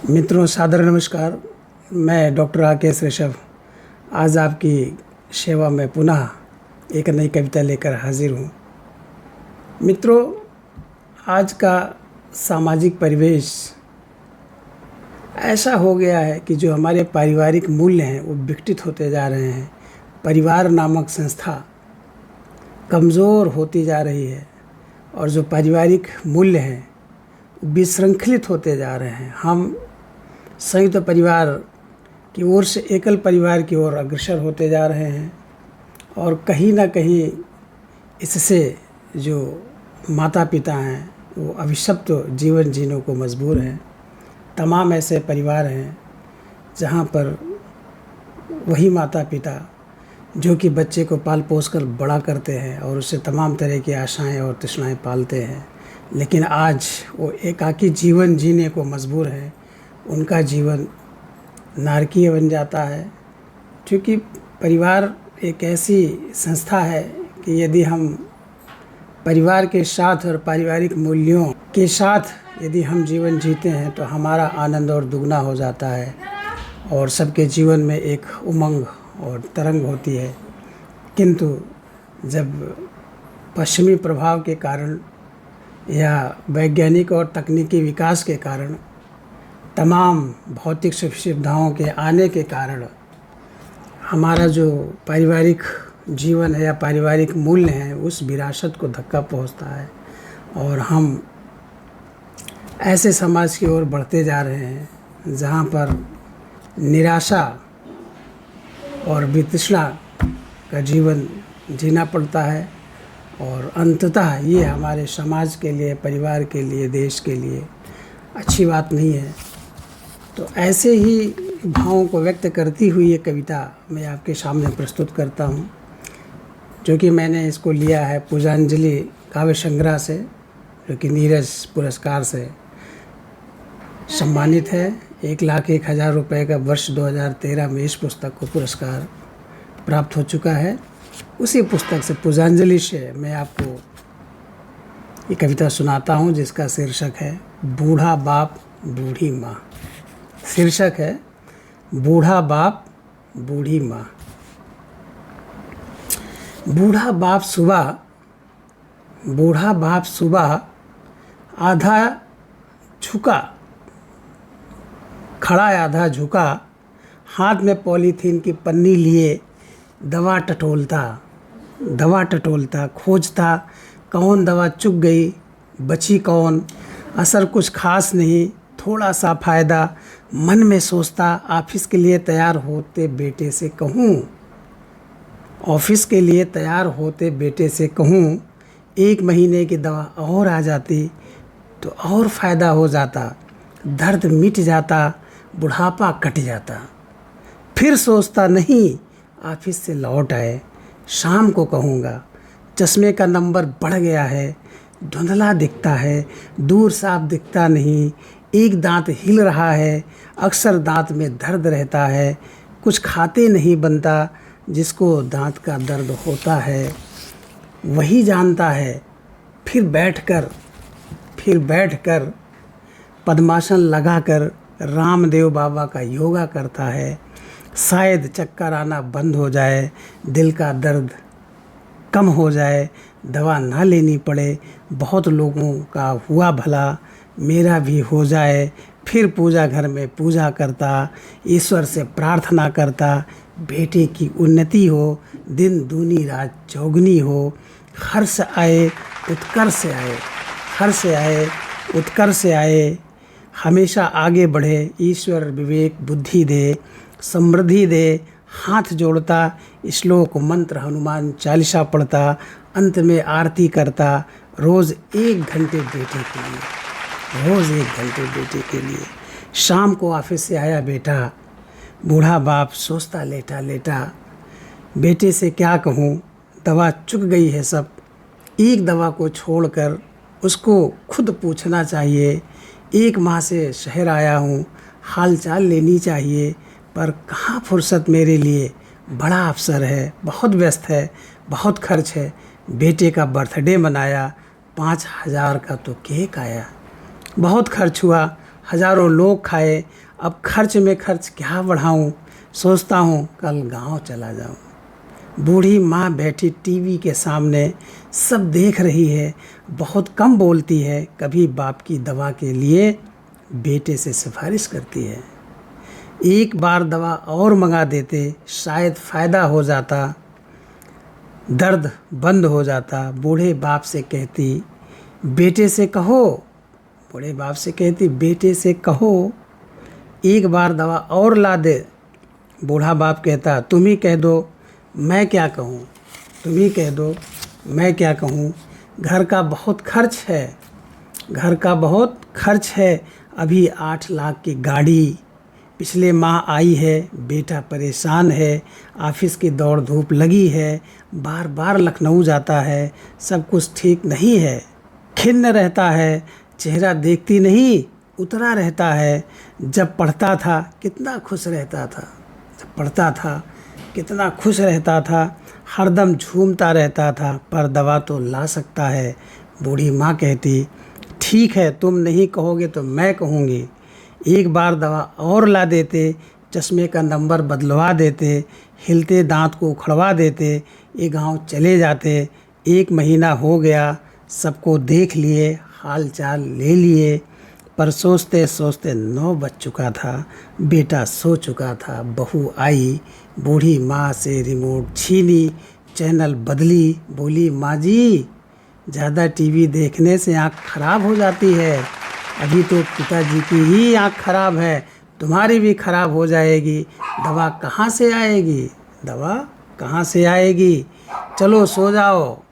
मित्रों, सादर नमस्कार। मैं डॉक्टर राकेश ऋषभ आज आपकी सेवा में पुनः एक नई कविता लेकर हाजिर हूँ। मित्रों, आज का सामाजिक परिवेश ऐसा हो गया है कि जो हमारे पारिवारिक मूल्य हैं वो विकटित होते जा रहे हैं। परिवार नामक संस्था कमज़ोर होती जा रही है और जो पारिवारिक मूल्य हैं विशृंखलित होते जा रहे हैं। हम संयुक्त परिवार की ओर से एकल परिवार की ओर अग्रसर होते जा रहे हैं और कहीं ना कहीं इससे जो माता पिता हैं वो अभिशप्त जीवन जीने को मजबूर हैं। तमाम ऐसे परिवार हैं जहाँ पर वही माता पिता जो कि बच्चे को पाल पोस कर बड़ा करते हैं और उससे तमाम तरह की आशाएं और तृष्णाएं पालते हैं, लेकिन आज वो एकाकी जीवन जीने को मजबूर हैं। उनका जीवन नारकीय बन जाता है, क्योंकि परिवार एक ऐसी संस्था है कि यदि हम परिवार के साथ और पारिवारिक मूल्यों के साथ यदि हम जीवन जीते हैं तो हमारा आनंद और दुगना हो जाता है और सबके जीवन में एक उमंग और तरंग होती है। किंतु जब पश्चिमी प्रभाव के कारण या वैज्ञानिक और तकनीकी विकास के कारण तमाम भौतिक सुख सुविधाओं के आने के कारण हमारा जो पारिवारिक जीवन है या पारिवारिक मूल्य हैं उस विरासत को धक्का पहुंचता है और हम ऐसे समाज की ओर बढ़ते जा रहे हैं जहां पर निराशा और वितृष्णा का जीवन जीना पड़ता है और अंततः ये हमारे समाज के लिए, परिवार के लिए, देश के लिए अच्छी बात नहीं है। तो ऐसे ही भावों को व्यक्त करती हुई ये कविता मैं आपके सामने प्रस्तुत करता हूँ, जो कि मैंने इसको लिया है पूजांजलि काव्य संग्रह से, जो कि नीरज पुरस्कार से सम्मानित है। 1,01,000 रुपये का वर्ष 2013 में इस पुस्तक को पुरस्कार प्राप्त हो चुका है। उसी पुस्तक से पूजांजलि से मैं आपको ये कविता सुनाता हूँ, जिसका शीर्षक है बूढ़ा बाप बूढ़ी माँ। शीर्षक है बूढ़ा बाप बूढ़ी माँ। बूढ़ा बाप सुबह आधा झुका खड़ा, आधा झुका, हाथ में पॉलीथीन की पन्नी लिए दवा टटोलता खोजता कौन दवा चुक गई, बची कौन, असर कुछ खास नहीं, थोड़ा सा फ़ायदा, मन में सोचता ऑफिस के लिए तैयार होते बेटे से कहूँ, ऑफिस के लिए तैयार होते बेटे से कहूँ, 1 महीने की दवा और आ जाती तो और फ़ायदा हो जाता, दर्द मिट जाता, बुढ़ापा कट जाता। फिर सोचता नहीं ऑफिस से लौट आए, शाम को कहूँगा चश्मे का नंबर बढ़ गया है, धुंधला दिखता है, दूर साफ दिखता नहीं, एक दांत हिल रहा है, अक्सर दांत में दर्द रहता है, कुछ खाते नहीं बनता, जिसको दांत का दर्द होता है वही जानता है। फिर बैठकर पद्मासन लगाकर रामदेव बाबा का योगा करता है, शायद चक्कर आना बंद हो जाए, दिल का दर्द कम हो जाए, दवा ना लेनी पड़े, बहुत लोगों का हुआ भला मेरा भी हो जाए। फिर पूजा घर में पूजा करता, ईश्वर से प्रार्थना करता, बेटे की उन्नति हो, दिन दूनी रात चौगनी हो, हर्ष आए उत्कर्ष आए, हमेशा आगे बढ़े, ईश्वर विवेक बुद्धि दे, समृद्धि दे। हाथ जोड़ता, श्लोक मंत्र हनुमान चालीसा पढ़ता, अंत में आरती करता, रोज़ 1 घंटे बेटे के लिए। शाम को ऑफिस से आया बेटा, बूढ़ा बाप सोचता लेटा, बेटे से क्या कहूँ, दवा चुक गई है सब, एक दवा को छोड़कर उसको खुद पूछना चाहिए। 1 माह से शहर आया हूँ, हाल चाल लेनी चाहिए, पर कहाँ फुर्सत मेरे लिए, बड़ा अफसर है, बहुत व्यस्त है, बहुत खर्च है। बेटे का बर्थडे मनाया, 5,000 का तो केक आया, बहुत खर्च हुआ, हज़ारों लोग खाए, अब खर्च में खर्च क्या बढ़ाऊं, सोचता हूँ कल गांव चला जाऊं। बूढ़ी माँ बैठी टीवी के सामने, सब देख रही है, बहुत कम बोलती है, कभी बाप की दवा के लिए बेटे से सिफारिश करती है। एक बार दवा और मंगा देते, शायद फ़ायदा हो जाता, दर्द बंद हो जाता। बूढ़े बाप से कहती बेटे से कहो, बूढ़े बाप से कहती बेटे से कहो एक बार दवा और ला दे। बूढ़ा बाप कहता तुम ही कह दो, मैं क्या कहूँ, तुम ही कह दो, मैं क्या कहूँ। घर का बहुत खर्च है, घर का बहुत खर्च है, अभी 8 लाख की गाड़ी पिछले माह आई है, बेटा परेशान है, ऑफिस की दौड़ धूप लगी है, बार बार लखनऊ जाता है, सब कुछ ठीक नहीं है, खिन्न रहता है, चेहरा देखती नहीं उतरा रहता है। जब पढ़ता था कितना खुश रहता था, जब पढ़ता था कितना खुश रहता था, हरदम झूमता रहता था, पर दवा तो ला सकता है। बूढ़ी माँ कहती ठीक है, तुम नहीं कहोगे तो मैं कहूँगी। एक बार दवा और ला देते, चश्मे का नंबर बदलवा देते, हिलते दांत को उखड़वा देते, ये गांव चले जाते। 1 महीना हो गया, सबको देख लिए, हाल चाल ले लिए, पर सोचते सोचते 9 बज चुका था, बेटा सो चुका था। बहू आई, बूढ़ी माँ से रिमोट छीनी, चैनल बदली, बोली माँ जी ज़्यादा टीवी देखने से आँख खराब हो जाती है, अभी तो पिताजी की ही आँख खराब है, तुम्हारी भी खराब हो जाएगी, दवा कहाँ से आएगी, दवा कहाँ से आएगी, चलो सो जाओ,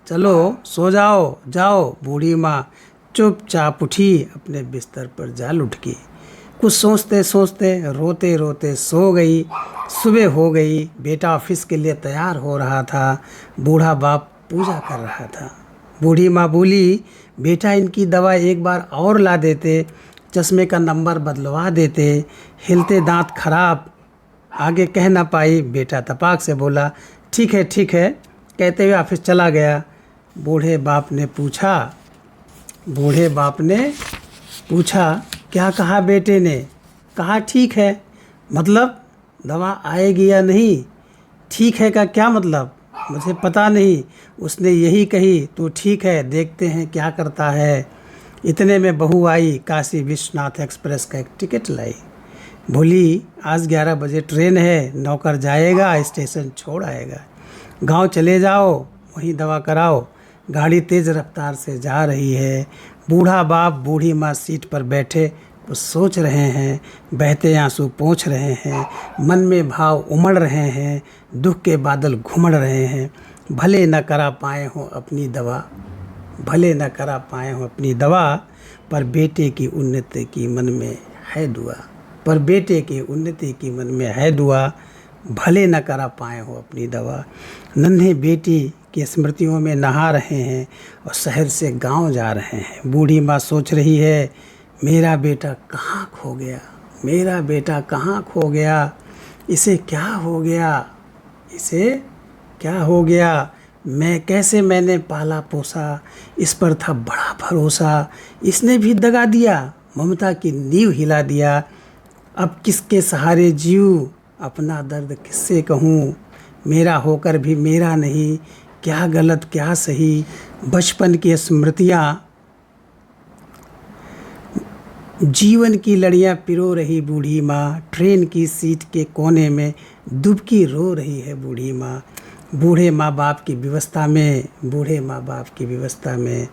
चलो सो जाओ, जाओ। बूढ़ी माँ चुपचाप उठी, अपने बिस्तर पर जा लुढ़की की, कुछ सोचते सोचते रोते रोते सो गई। सुबह हो गई, बेटा ऑफिस के लिए तैयार हो रहा था, बूढ़ा बाप पूजा कर रहा था। बूढ़ी माँ बोली बेटा इनकी दवा एक बार और ला देते, चश्मे का नंबर बदलवा देते, हिलते दांत खराब। आगे कह ना पाई, बेटा तपाक से बोला ठीक है ठीक है, कहते हुए ऑफिस चला गया। बूढ़े बाप ने पूछा क्या कहा बेटे ने, कहा ठीक है, मतलब दवा आएगी या नहीं, ठीक है का क्या मतलब, मुझे पता नहीं, उसने यही कही तो ठीक है, देखते हैं क्या करता है। इतने में बहू आई, काशी विश्वनाथ एक्सप्रेस का एक टिकट लाई, बोली आज 11 बजे ट्रेन है, नौकर जाएगा स्टेशन छोड़ आएगा, गांव चले जाओ, वहीं दवा कराओ। गाड़ी तेज़ रफ्तार से जा रही है, बूढ़ा बाप बूढ़ी माँ सीट पर बैठे वो सोच रहे हैं, बहते आंसू पोंछ रहे हैं, मन में भाव उमड़ रहे हैं, दुख के बादल घुमड़ रहे हैं। भले न करा पाए हों अपनी दवा, भले न करा पाए हों अपनी दवा, पर बेटे की उन्नति की मन में है दुआ, पर बेटे की उन्नति की मन में है दुआ, भले न करा पाए हो अपनी दवा। नन्हे बेटी की स्मृतियों में नहा रहे हैं और शहर से गांव जा रहे हैं। बूढ़ी माँ सोच रही है मेरा बेटा कहाँ खो गया, मेरा बेटा कहाँ खो गया, इसे क्या हो गया, इसे क्या हो गया, मैंने पाला पोसा, इस पर था बड़ा भरोसा, इसने भी दगा दिया, ममता की नींव हिला दिया। अब किसके सहारे जीऊँ, अपना दर्द किससे कहूँ, मेरा होकर भी मेरा नहीं, क्या गलत क्या सही। बचपन की स्मृतियाँ जीवन की लड़ियाँ पिरो रही बूढ़ी माँ, ट्रेन की सीट के कोने में दुबकी रो रही है बूढ़ी माँ। बूढ़े माँ बाप की व्यवस्था में, बूढ़े माँ बाप की व्यवस्था में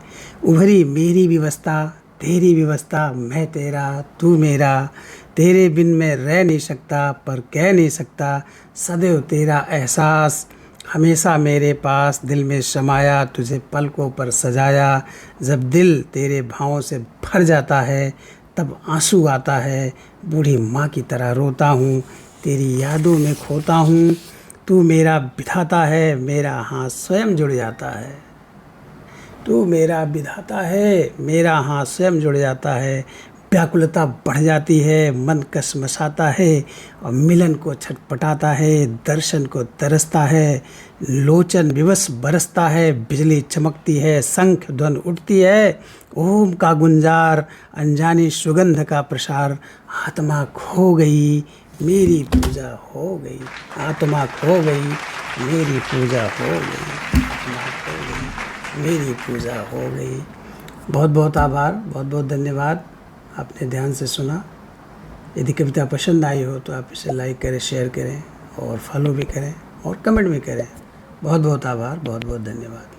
उभरी मेरी व्यवस्था, तेरी व्यवस्था, मैं तेरा तू मेरा, तेरे बिन मैं रह नहीं सकता पर कह नहीं सकता, सदैव तेरा एहसास हमेशा मेरे पास, दिल में समाया तुझे पलकों पर सजाया। जब दिल तेरे भावों से भर जाता है तब आंसू आता है, बूढ़ी माँ की तरह रोता हूँ, तेरी यादों में खोता हूँ। तू मेरा विधाता है, मेरा हाथ स्वयं जुड़ जाता है, तू मेरा विधाता है, मेरा हाथ स्वयं जुड़ जाता है। व्याकुलता बढ़ जाती है, मन कसमसाता है और मिलन को छटपटाता है, दर्शन को तरसता है, लोचन विवश बरसता है, बिजली चमकती है, शंख ध्वन उठती है, ओम का गुंजार, अनजानी सुगंध का प्रसार, आत्मा खो गई मेरी पूजा हो गई, आत्मा खो गई मेरी पूजा हो गई, आत्मा खो गई मेरी पूजा हो गई। बहुत बहुत आभार, बहुत बहुत धन्यवाद, आपने ध्यान से सुना। यदि कविता पसंद आई हो तो आप इसे लाइक करें, शेयर करें और फॉलो भी करें और कमेंट भी करें। बहुत बहुत आभार, बहुत बहुत धन्यवाद।